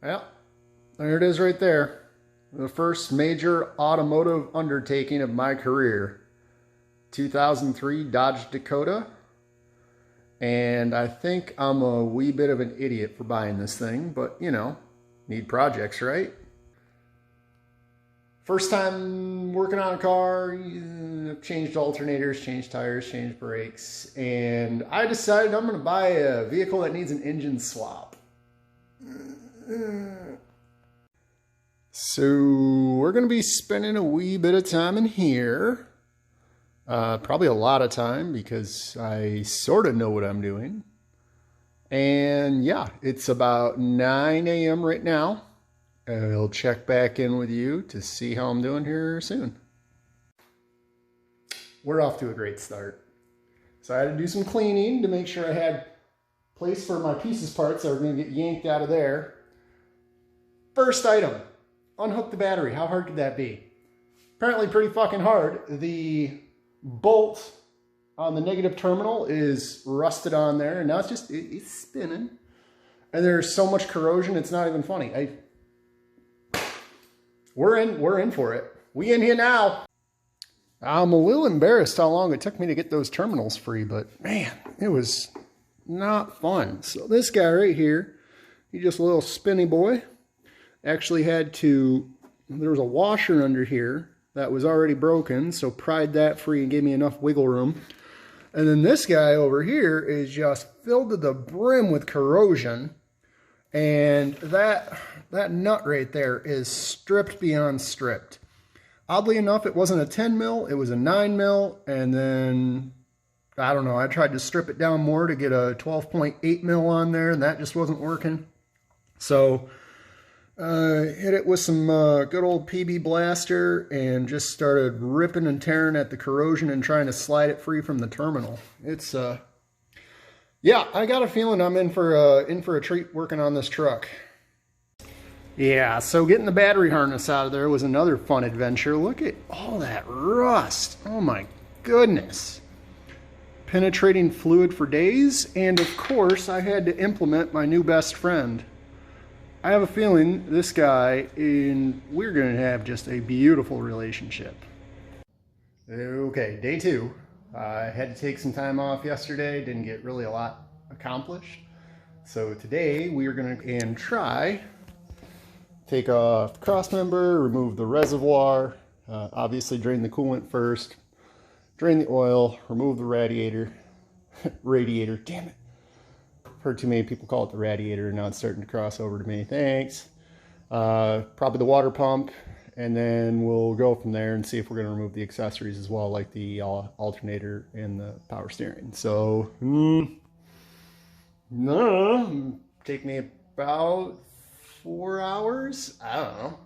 Well, there it is right there. The first major automotive undertaking of my career. 2003 Dodge Dakota. And I think I'm a wee bit of an idiot for buying this thing, but you know, need projects, right? First time working on a car, changed alternators, changed tires, changed brakes, and I decided I'm going to buy a vehicle that needs an engine swap. So we're going to be spending a wee bit of time in here. Probably a lot of time because I sort of know what I'm doing. And yeah, it's about 9 a.m. right now. I'll check back in with you to see how I'm doing here soon. We're off to a great start. So I had to do some cleaning to make sure I had place for my pieces parts that were going to get yanked out of there. First item, unhook the battery. How hard could that be? Apparently pretty fucking hard. The bolt on the negative terminal is rusted on there, and now it's spinning. And there's so much corrosion, it's not even funny. We're in for it. We in here now. I'm a little embarrassed how long it took me to get those terminals free, but man, it was not fun. So this guy right here, he's just a little spinny boy. Actually had to, there was a washer under here that was already broken, so pried that free and gave me enough wiggle room. And then this guy over here is just filled to the brim with corrosion. And that nut right there is stripped beyond stripped. Oddly enough, it wasn't a 10 mil, it was a 9 mil. And then, I don't know, I tried to strip it down more to get a 12.8 mil on there, and that just wasn't working. So, hit it with some good old PB Blaster and just started ripping and tearing at the corrosion and trying to slide it free from the terminal. It's, yeah, I got a feeling I'm in for a treat working on this truck. Yeah, so getting the battery harness out of there was another fun adventure. Look at all that rust. Oh my goodness. Penetrating fluid for days, and of course I had to implement my new best friend. I have a feeling this guy and we're going to have just a beautiful relationship. Okay, day 2. I had to take some time off yesterday, didn't get really a lot accomplished. So today we are going to try take off the cross member, remove the reservoir, obviously drain the coolant first, drain the oil, remove the radiator, damn it. Heard too many people call it the radiator, and now it's starting to cross over to me. Thanks. Probably the water pump, and then we'll go from there and see if we're going to remove the accessories as well, like the alternator and the power steering. So, no, take me about 4 hours. I don't know.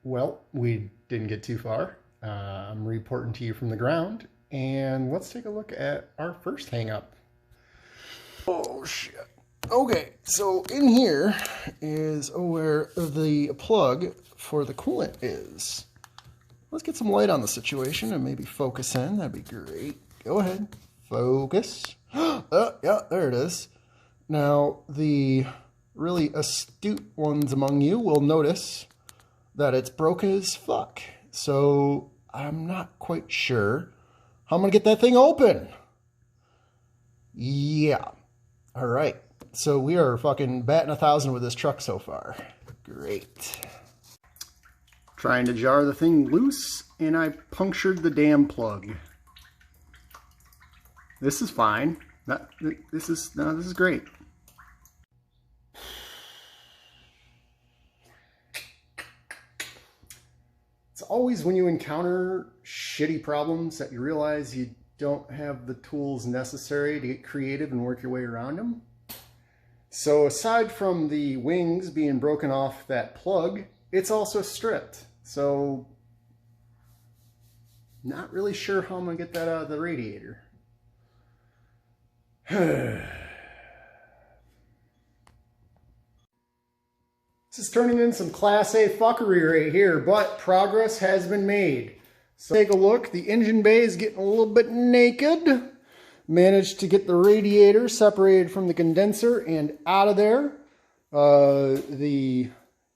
Well, we didn't get too far. I'm reporting to you from the ground, and let's take a look at our first hang up. Oh shit. Okay, so in here is where the plug for the coolant is. Let's get some light on the situation and maybe focus in. That'd be great. Go ahead. Focus. Yeah, there it is. Now, the really astute ones among you will notice that it's broke as fuck. So I'm not quite sure how I'm going to get that thing open. Yeah. All right, so we are fucking batting 1,000 with this truck so far. Great. Trying to jar the thing loose, and I punctured the damn plug. This is fine. This is great. It's always when you encounter shitty problems that you realize you don't have the tools necessary to get creative and work your way around them. So aside from the wings being broken off that plug, it's also stripped. So not really sure how I'm gonna get that out of the radiator. This is turning in some Class A fuckery right here, but progress has been made. So take a look. The engine bay is getting a little bit naked. Managed to get the radiator separated from the condenser and out of there. The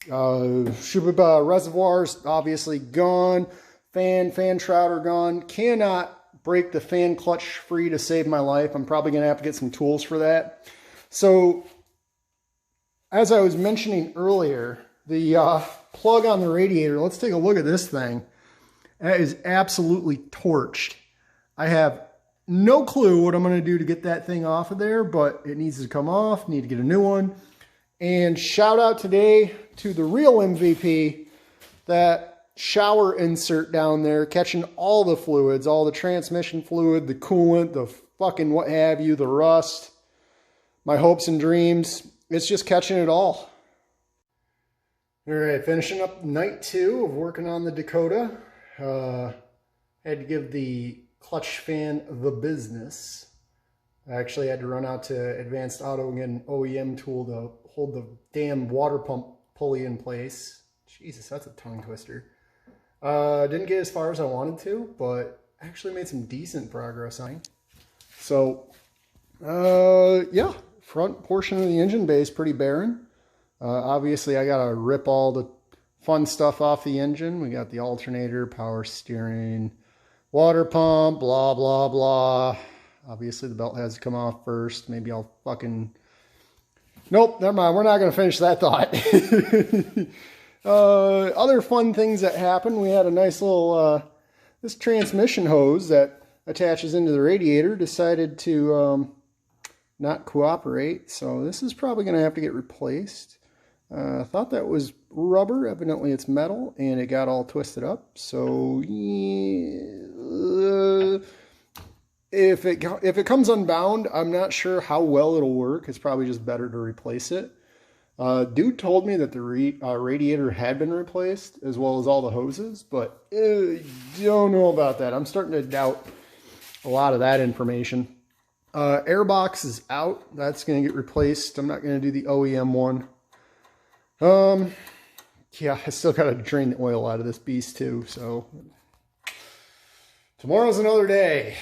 reservoir's obviously gone. Fan shroud are gone. Cannot break the fan clutch free to save my life. I'm probably going to have to get some tools for that. So, as I was mentioning earlier, the plug on the radiator, let's take a look at this thing. That is absolutely torched. I have no clue what I'm going to do to get that thing off of there, but it needs to come off. Need to get a new one. And shout out today to the real MVP, that shower insert down there, catching all the fluids, all the transmission fluid, the coolant, the fucking what have you, the rust, my hopes and dreams. It's just catching it all. All right, finishing up night 2 of working on the Dakota. Had to give the clutch fan the business. I actually had to run out to Advanced Auto and get an OEM tool to hold the damn water pump pulley in place. Jesus, that's a tongue twister. Didn't get as far as I wanted to, but actually made some decent progress on it. So, yeah, front portion of the engine bay is pretty barren. Obviously, I got to rip all the fun stuff off the engine. We got the alternator, power steering, water pump, blah, blah, blah. Obviously, the belt has to come off first. Maybe I'll fucking... Nope, never mind. We're not going to finish that thought. Other fun things that happened. We had a nice little... this transmission hose that attaches into the radiator decided to not cooperate. So this is probably going to have to get replaced. I thought that was rubber. Evidently it's metal, and it got all twisted up. So yeah, if it comes unbound, I'm not sure how well it'll work. It's probably just better to replace it. Dude told me that the radiator had been replaced, as well as all the hoses, but don't know about that. I'm starting to doubt a lot of that information. Airbox is out. That's going to get replaced. I'm not going to do the OEM one. Yeah, I still got to drain the oil out of this beast too, so tomorrow's another day.